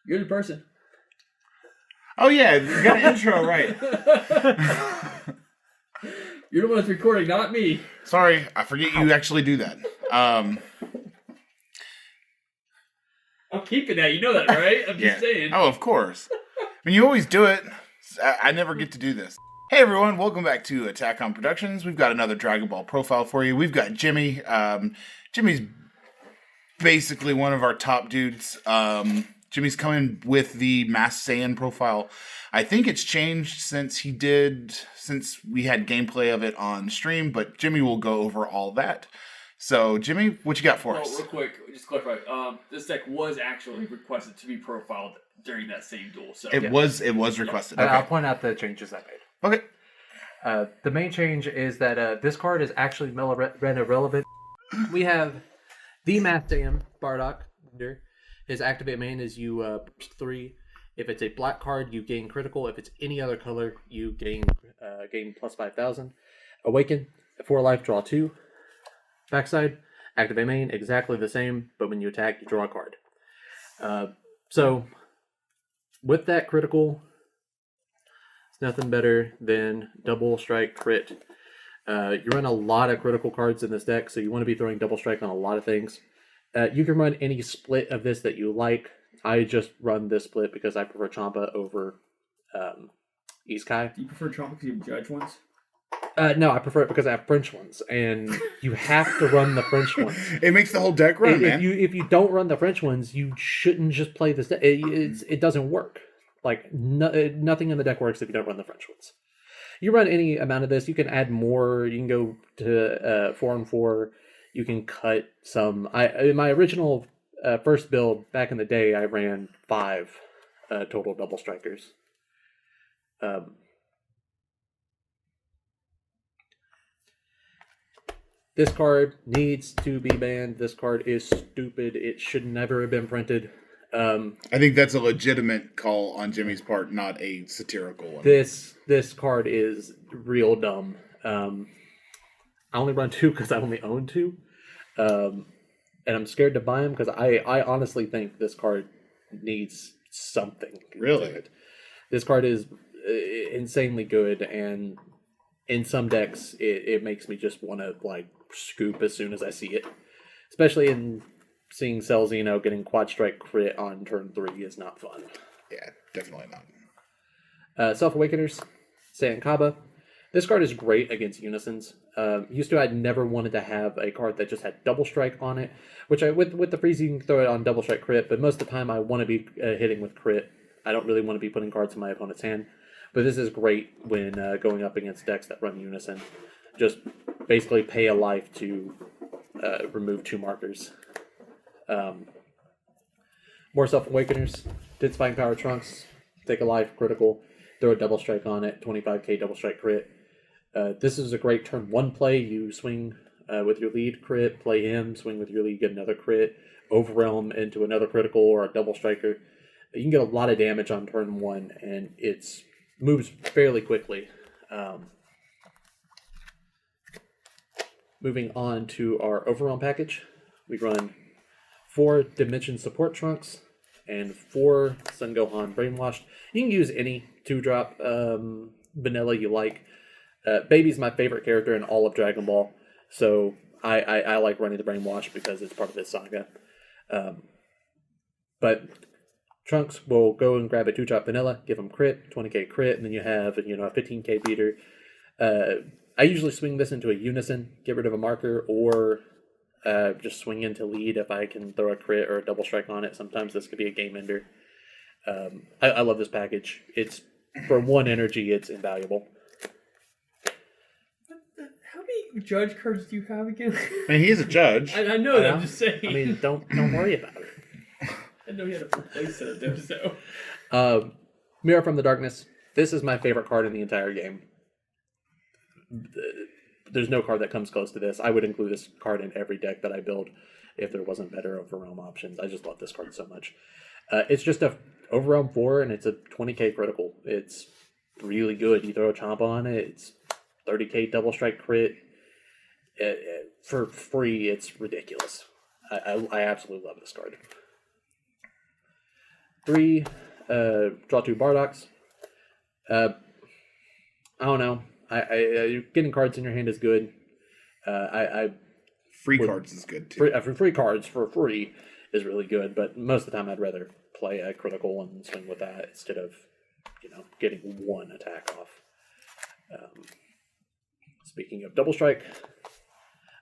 You're the person. Oh yeah, you got an intro right. You're the one that's recording, not me. Sorry, I forget you actually do that. I'm keeping that. You know that, right? I'm just saying. Oh, of course. I mean, you always do it. I never get to do this. Hey everyone, welcome back to Attack on Productions. We've got another Dragon Ball profile for you. We've got Jimmy. Jimmy's basically one of our top dudes. Jimmy's coming with the Masked Saiyan profile. I think it's changed since we had gameplay of it on stream, but Jimmy will go over all that. So, Jimmy, what you got for us? Real quick, just to clarify, this deck was actually requested to be profiled during that same duel. So It was requested. Yeah. Okay. I'll point out the changes I made. Okay. The main change is that this card is actually relevant. We have the Masked Saiyan Bardock. His activate main is you 3. If it's a black card, you gain critical. If it's any other color, you gain plus 5,000. Awaken, 4 life, draw 2. Backside, activate main, exactly the same, but when you attack, you draw a card. So, with that critical, it's nothing better than double strike crit. You run a lot of critical cards in this deck, so you want to be throwing double strike on a lot of things. You can run any split of this that you like. I just run this split because I prefer Champa over Iskai. Do you prefer Champa because you have judge ones? No, I prefer it because I have French ones, and you have to run the French ones. It makes the whole deck run, man. If you don't run the French ones, you shouldn't just play this deck. It doesn't work. Like, nothing in the deck works if you don't run the French ones. You run any amount of this, you can add more. You can go to 4 and 4. You can cut some. In my original first build back in the day, I ran 5 total double strikers. This card needs to be banned. This card is stupid. It should never have been printed. I think that's a legitimate call on Jimmy's part, not a satirical one. This card is real dumb. I only run 2 because I only own 2. And I'm scared to buy them because I honestly think this card needs something. Really? This card is insanely good, and in some decks, it makes me just want to like scoop as soon as I see it. Especially in seeing Celzino getting quad strike crit on turn 3 is not fun. Yeah, definitely not. Self-Awakeners, Saiyan Kaba. This card is great against Unisons. I'd never wanted to have a card that just had double strike on it, which with the freeze you can throw it on double strike crit, but most of the time I want to be hitting with crit. I don't really want to be putting cards in my opponent's hand, but this is great when going up against decks that run Unison. Just basically pay a life to remove 2 markers. More Self-Awakeners, Densifying Power Trunks, take a life, critical, throw a double strike on it, 25k double strike crit. This is a great turn 1 play. You swing with your lead crit, play him, swing with your lead, get another crit, overwhelm into another critical or a double striker. You can get a lot of damage on turn 1, and it moves fairly quickly. Moving on to our overwhelm package, we run 4 Dimension Support Trunks and 4 Sun Gohan Brainwashed. You can use any 2-drop vanilla you like. Baby's my favorite character in all of Dragon Ball, so I like running the Brainwash because it's part of this saga. But Trunks will go and grab a 2-drop vanilla, give him crit, 20k crit, and then you have a 15k beater. I usually swing this into a Unison, get rid of a marker, or just swing into lead if I can throw a crit or a double strike on it. Sometimes this could be a game ender. I love this package. It's for 1 energy, it's invaluable. How many judge cards do you have again? I mean, he is a judge. I know that. I'm just saying. I mean, don't worry about it. I know he had a full play set of them, so. Mirror from the Darkness. This is my favorite card in the entire game. There's no card that comes close to this. I would include this card in every deck that I build if there wasn't better overwhelm options. I just love this card so much. It's just a overwhelm 4, and it's a 20k critical. It's really good. You throw a Champa on it, it's 30k double strike crit. For free, it's ridiculous. I absolutely love this card. 3 draw 2 Bardoks. I don't know. Getting cards in your hand is good. Free would- cards is good too. Free cards for free is really good, but most of the time I'd rather play a critical and swing with that instead of, getting one attack off. Speaking of double strike,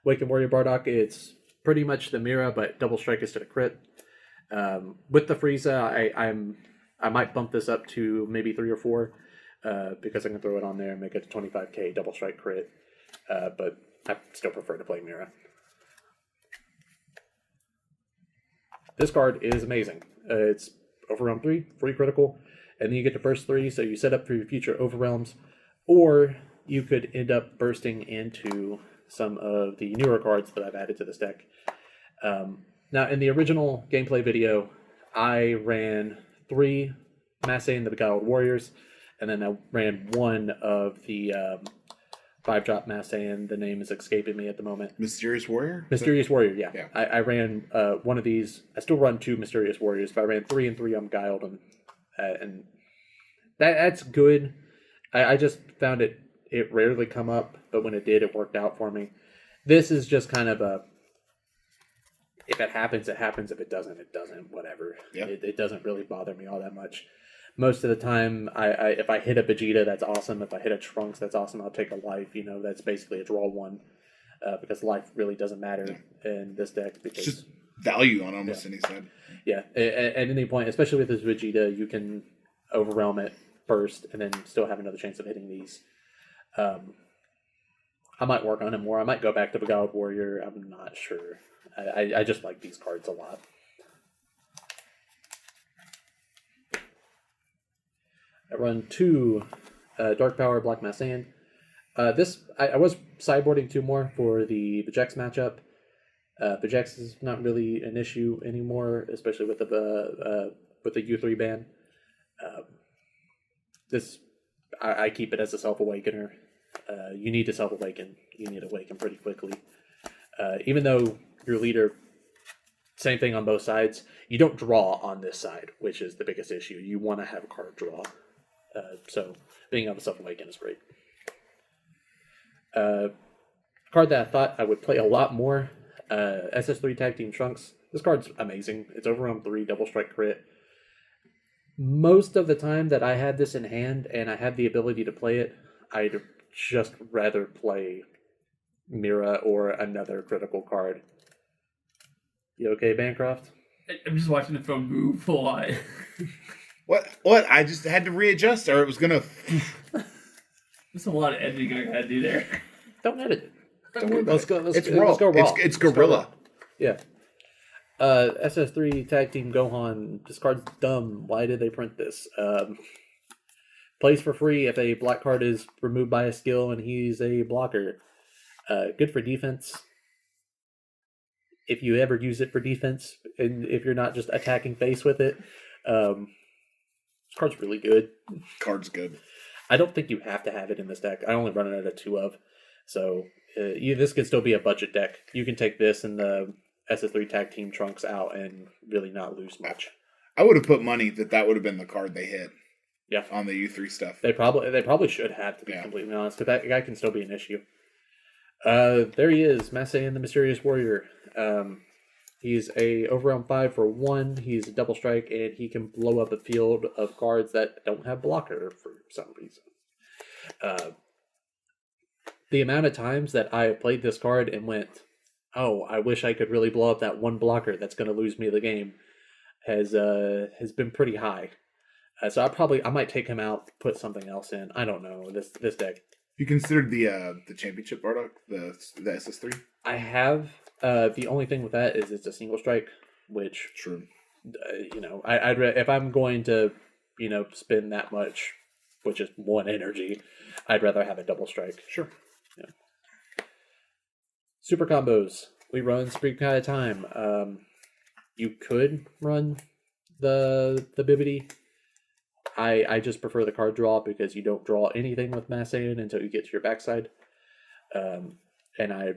Awakened Warrior Bardock, it's pretty much the Mira, but double strike instead of crit. With the Frieza, I might bump this up to maybe 3 or 4 because I can throw it on there and make it a 25k double strike crit. But I still prefer to play Mira. This card is amazing. It's Overwhelm 3, free critical, and then you get to burst 3, so you set up for your future Overwhelms, or you could end up bursting into some of the newer cards that I've added to this deck. Now, in the original gameplay video, I ran 3 Massey the Beguiled Warriors, and then I ran 1 of the 5-drop Massey, and the name is escaping me at the moment. Mysterious Warrior? Mysterious Warrior, yeah. Yeah. I ran one of these. I still run 2 Mysterious Warriors, but I ran 3 and 3 on Beguiled, and that's good. I just found it rarely come up, but when it did, it worked out for me. This is just kind of a, if it happens, it happens. If it doesn't, it doesn't. Whatever. Yeah. It doesn't really bother me all that much. Most of the time, if I hit a Vegeta, that's awesome. If I hit a Trunks, that's awesome. I'll take a life. That's basically a draw 1, because life really doesn't matter in this deck. Because It's just value on almost any side. yeah, at any point, especially with this Vegeta, you can overwhelm it first and then still have another chance of hitting these. I might work on it more. I might go back to Beguiled Warrior. I'm not sure. I just like these cards a lot. I run 2 Dark Power Black Mass Saiyan. This I was sideboarding 2 more for the Vegex matchup. Vegex is not really an issue anymore, especially with the U3 ban. I keep it as a self-awakener. You need to self-awaken. You need to awaken pretty quickly. Even though your leader, same thing on both sides, you don't draw on this side, which is the biggest issue. You want to have a card draw. So being able to self-awaken is great. Card that I thought I would play a lot more, SS3 Tag Team Trunks. This card's amazing. It's Overwhelm 3, double strike crit. Most of the time that I had this in hand and I had the ability to play it, I'd just rather play Mira or another critical card. You okay, Bancroft? I'm just watching the film move a lot. What? I just had to readjust, or it was gonna. There's a lot of editing I gotta do there. Don't edit it. Don't worry about Let's it. go. Let's It's go raw. raw. It's Let's gorilla. go raw. Yeah. SS3 Tag Team Gohan. This card's dumb. Why did they print this? Plays for free if a black card is removed by a skill and he's a blocker. Good for defense. If you ever use it for defense, and if you're not just attacking face with it, this card's really good. Card's good. I don't think you have to have it in this deck. I only run it at a 2 of. So this can still be a budget deck. You can take this and the SS3 Tag Team Trunks out and really not lose much. I would have put money that would have been the card they hit. Yeah. On the U3 stuff. They probably should have, to be completely honest, because that guy can still be an issue. There he is, Massey and the Mysterious Warrior. He's a Overwhelm 5 for 1. He's a double strike, and he can blow up a field of cards that don't have blocker for some reason. The amount of times that I played this card and went, oh, I wish I could really blow up that one blocker that's going to lose me the game, has been pretty high. So I might take him out, put something else in. I don't know this deck. You considered the championship Bardock, the SS3? I have. The only thing with that is it's a single strike, which True. If I'm going to spend that much, which is 1 energy, I'd rather have a double strike. Sure. Yeah. Super combos. We run Spring Kind of Time. You could run the Bibbidi. I just prefer the card draw because you don't draw anything with Mass Saiyan until you get to your backside. And I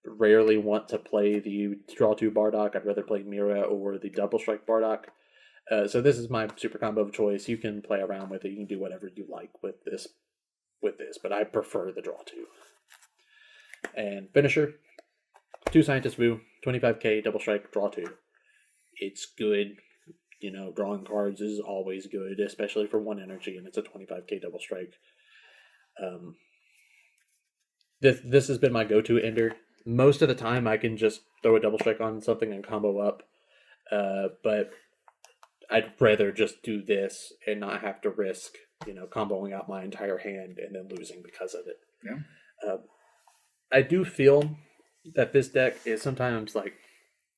rarely want to play the draw 2 Bardock. I'd rather play Mira or the double strike Bardock. So this is my super combo of choice. You can play around with it. You can do whatever you like with this, but I prefer the draw 2. And finisher, 2 Scientist Vu, 25k, double strike, draw 2. It's good. You know, drawing cards is always good, especially for 1 energy, and it's a 25k double strike. This has been my go-to ender. Most of the time, I can just throw a double strike on something and combo up. But I'd rather just do this and not have to risk, comboing out my entire hand and then losing because of it. Yeah. I do feel that this deck is sometimes like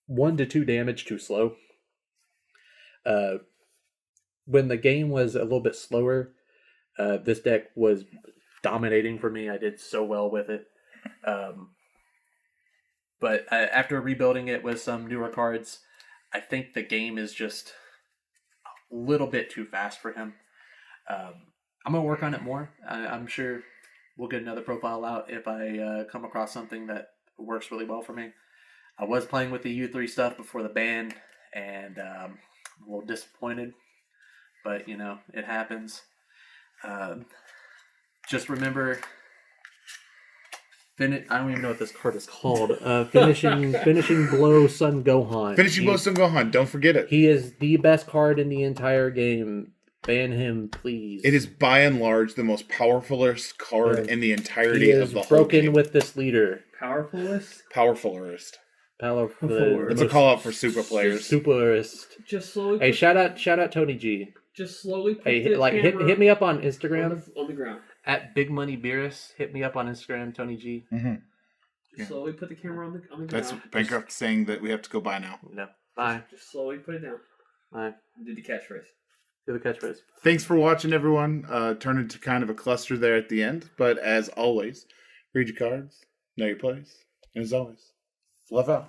1 to 2 damage too slow. When the game was a little bit slower, this deck was dominating for me. I did so well with it. But after rebuilding it with some newer cards, I think the game is just a little bit too fast for him. I'm going to work on it more. I'm sure we'll get another profile out if I come across something that works really well for me. I was playing with the U3 stuff before the ban, and I'm a little disappointed. But, it happens. Just remember... I don't even know what this card is called. Finishing Blow Sun Gohan. Finishing Blow Sun Gohan. Don't forget it. He is the best card in the entire game. Ban him, please. It is by and large the most powerfulest card in the entirety of the whole broken game. with this leader. Powerfulest? Powerfulest. Powerful. It's a call out for super players. Superist. Just slowly. Hey, shout out Tony G. Just slowly. Put Hey, the camera hit me up on Instagram on the ground. at Big Money Beerus. Hit me up on Instagram, Tony G. Mm-hmm. Just slowly put the camera on the ground. That's Bankrupt saying that we have to go by now. No. Bye. Just slowly put it down. Bye. Do the catchphrase. Do the catchphrase. Thanks for watching, everyone. Turned into kind of a cluster there at the end. But as always, read your cards, know your plays, and as always, love out.